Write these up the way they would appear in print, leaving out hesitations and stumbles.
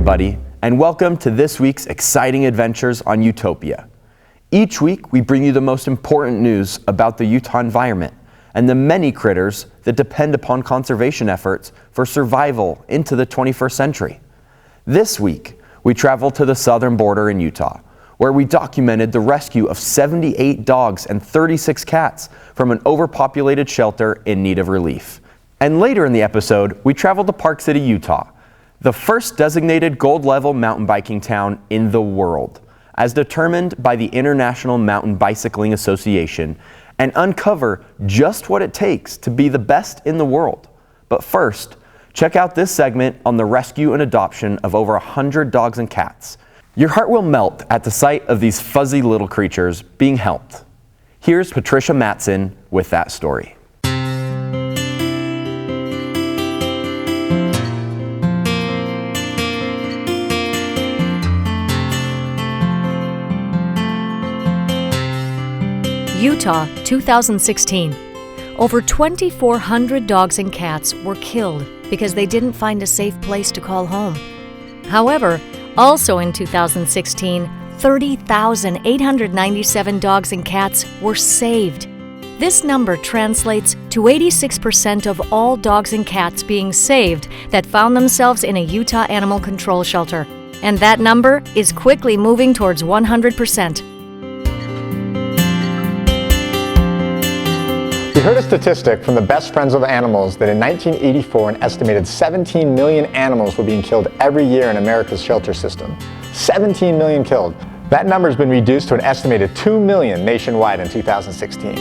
everybody, and welcome to this week's exciting adventures on Utopia. Each week, we bring you the most important news about the Utah environment and the many critters that depend upon conservation efforts for survival into the 21st century. This week, we traveled to the southern border in Utah, where we documented the rescue of 78 dogs and 36 cats from an overpopulated shelter in need of relief. And later in the episode, we traveled to Park City, Utah, the first designated gold-level mountain biking town in the world, as determined by the International Mountain Bicycling Association, and uncover just what it takes to be the best in the world. But first, check out this segment on the rescue and adoption of over 100 dogs and cats. Your heart will melt at the sight of these fuzzy little creatures being helped. Here's Patricia Matson with that story. Utah, 2016. Over 2,400 dogs and cats were killed because they didn't find a safe place to call home. However, also in 2016, 30,897 dogs and cats were saved. This number translates to 86% of all dogs and cats being saved that found themselves in a Utah animal control shelter. And that number is quickly moving towards 100%. We heard a statistic from the Best Friends of Animals that in 1984, an estimated 17 million animals were being killed every year in America's shelter system. 17 million killed. That number has been reduced to an estimated 2 million nationwide in 2016.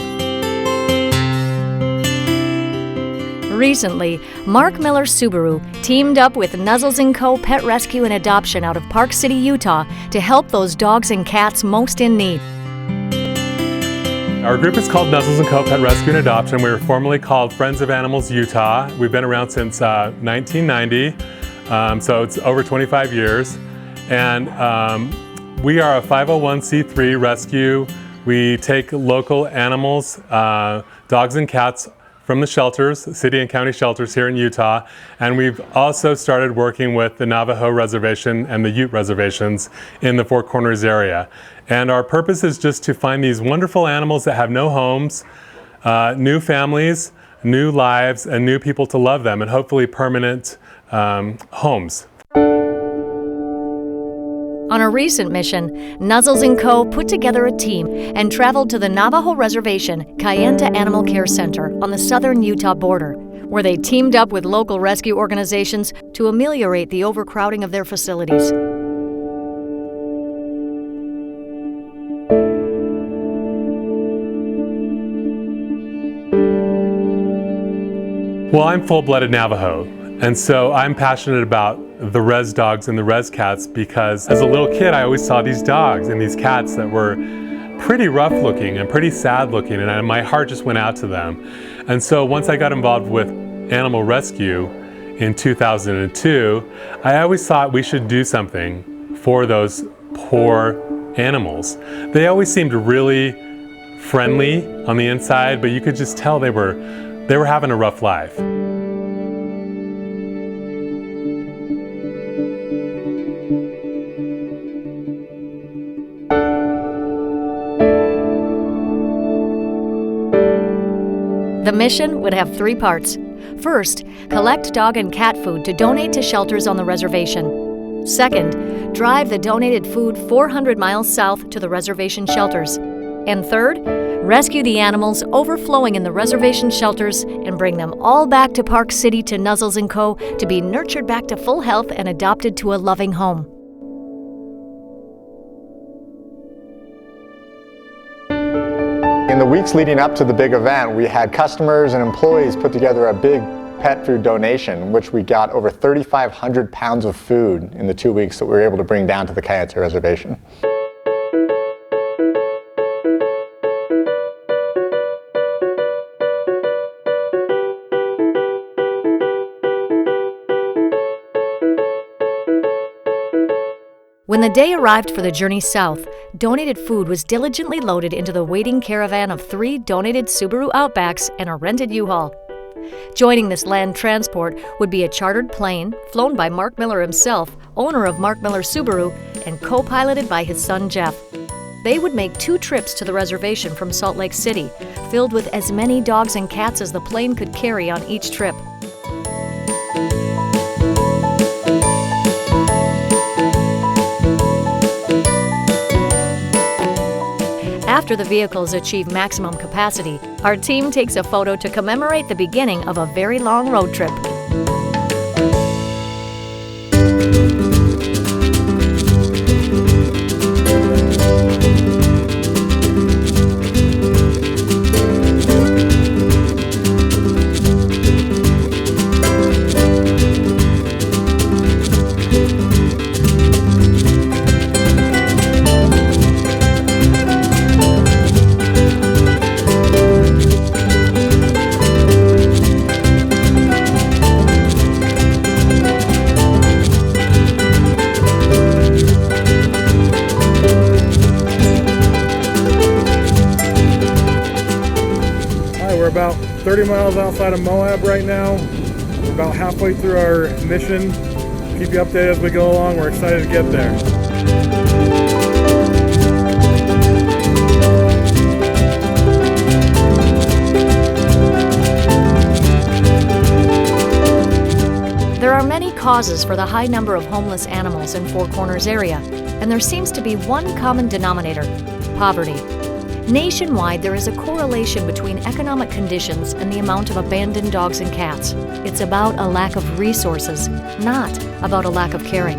Recently, Mark Miller Subaru teamed up with Nuzzles & Co. Pet Rescue and Adoption out of Park City, Utah to help those dogs and cats most in need. Our group is called Nuzzles & Co. Pet Rescue and Adoption. We were formerly called Friends of Animals Utah. We've been around since 1990, so it's over 25 years. And we are a 501c3 rescue. We take local animals, dogs and cats, from the shelters, city and county shelters here in Utah, and we've also started working with the Navajo Reservation and the Ute reservations in the Four Corners area. And our purpose is just to find these wonderful animals that have no homes, new families, new lives, and new people to love them, and hopefully permanent homes. On a recent mission, Nuzzles & Co. put together a team and traveled to the Navajo Reservation Kayenta Animal Care Center on the southern Utah border, where they teamed up with local rescue organizations to ameliorate the overcrowding of their facilities. Well, I'm full-blooded Navajo, and so I'm passionate about the res dogs and the res cats because as a little kid I always saw these dogs and these cats that were pretty rough looking and pretty sad looking, and my heart just went out to them. And so once I got involved with animal rescue in 2002, I always thought we should do something for those poor animals. They always seemed really friendly on the inside, but you could just tell they were having a rough life. The mission would have 3 parts. First, collect dog and cat food to donate to shelters on the reservation. Second, drive the donated food 400 miles south to the reservation shelters. And third, rescue the animals overflowing in the reservation shelters and bring them all back to Park City to Nuzzles & Co. to be nurtured back to full health and adopted to a loving home. In the weeks leading up to the big event, we had customers and employees put together a big pet food donation, which we got over 3,500 pounds of food in the 2 weeks that we were able to bring down to the Kayenta Reservation. When the day arrived for the journey south, donated food was diligently loaded into the waiting caravan of 3 donated Subaru Outbacks and a rented U-Haul. Joining this land transport would be a chartered plane flown by Mark Miller himself, owner of Mark Miller Subaru, and co-piloted by his son Jeff. They would make 2 trips to the reservation from Salt Lake City, filled with as many dogs and cats as the plane could carry on each trip. After the vehicles achieve maximum capacity, our team takes a photo to commemorate the beginning of a very long road trip. We're about 30 miles outside of Moab right now. We're about halfway through our mission. Keep you updated as we go along. We're excited to get there. There are many causes for the high number of homeless animals in Four Corners area, and there seems to be one common denominator: poverty. Nationwide, there is a correlation between economic conditions and the amount of abandoned dogs and cats. It's about a lack of resources, not about a lack of caring.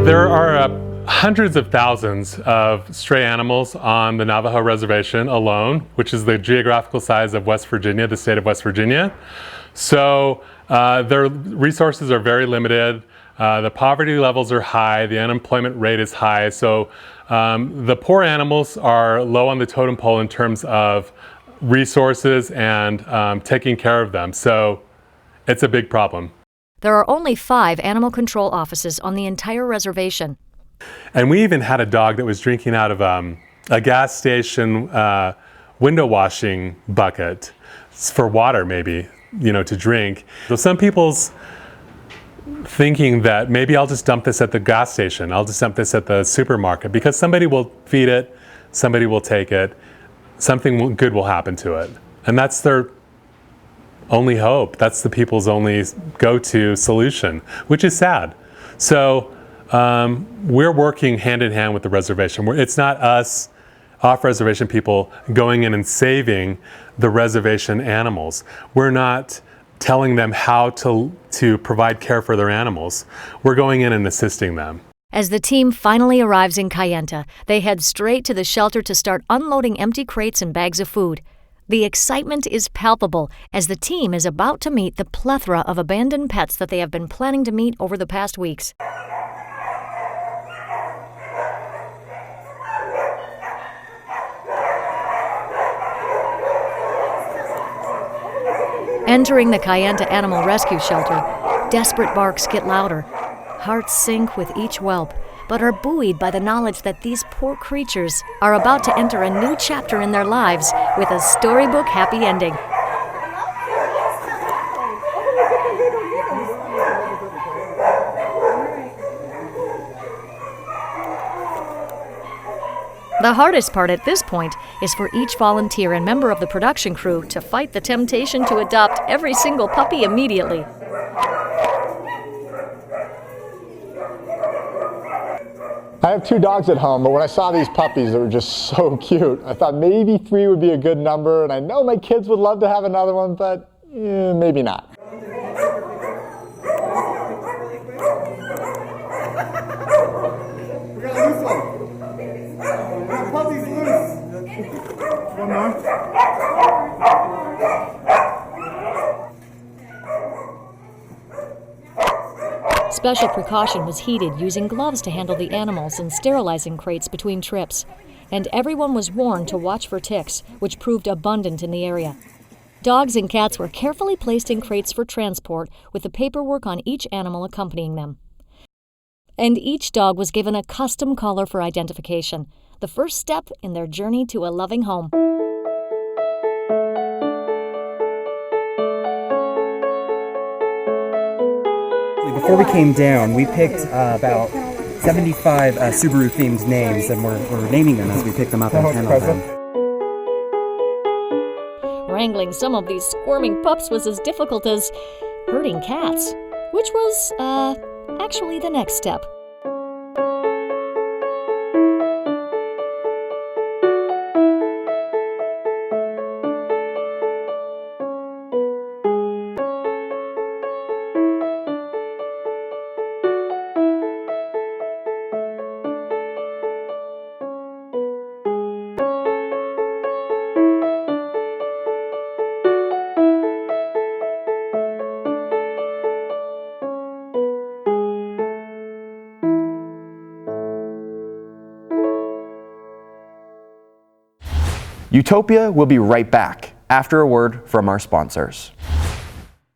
There are hundreds of thousands of stray animals on the Navajo Reservation alone, which is the geographical size of West Virginia, the state of West Virginia. So their resources are very limited. The poverty levels are high, the unemployment rate is high, so the poor animals are low on the totem pole in terms of resources and taking care of them, so it's a big problem. There are only 5 animal control offices on the entire reservation. And we even had a dog that was drinking out of a gas station window washing bucket for water, maybe, to drink. So some people's thinking that maybe I'll just dump this at the gas station, I'll just dump this at the supermarket, because somebody will feed it, somebody will take it, something good will happen to it. And that's their only hope. That's the people's only go-to solution, which is sad. So we're working hand in hand with the reservation. It's not us off-reservation people going in and saving the reservation animals. We're not telling them how to provide care for their animals. We're going in and assisting them. As the team finally arrives in Kayenta, they head straight to the shelter to start unloading empty crates and bags of food. The excitement is palpable as the team is about to meet the plethora of abandoned pets that they have been planning to meet over the past weeks. Entering the Kayenta Animal Rescue Shelter, desperate barks get louder. Hearts sink with each whelp, but are buoyed by the knowledge that these poor creatures are about to enter a new chapter in their lives with a storybook happy ending. The hardest part at this point is for each volunteer and member of the production crew to fight the temptation to adopt every single puppy immediately. I have 2 dogs at home, but when I saw these puppies that were just so cute, I thought maybe 3 would be a good number, and I know my kids would love to have another one, but maybe not. Special precaution was heeded using gloves to handle the animals and sterilizing crates between trips. And everyone was warned to watch for ticks, which proved abundant in the area. Dogs and cats were carefully placed in crates for transport with the paperwork on each animal accompanying them. And each dog was given a custom collar for identification, the first step in their journey to a loving home. before we came down, we picked about 75 Subaru-themed names, and we're naming them as we pick them up and handle them. Wrangling some of these squirming pups was as difficult as herding cats, which was, actually the next step. Utopia will be right back after a word from our sponsors.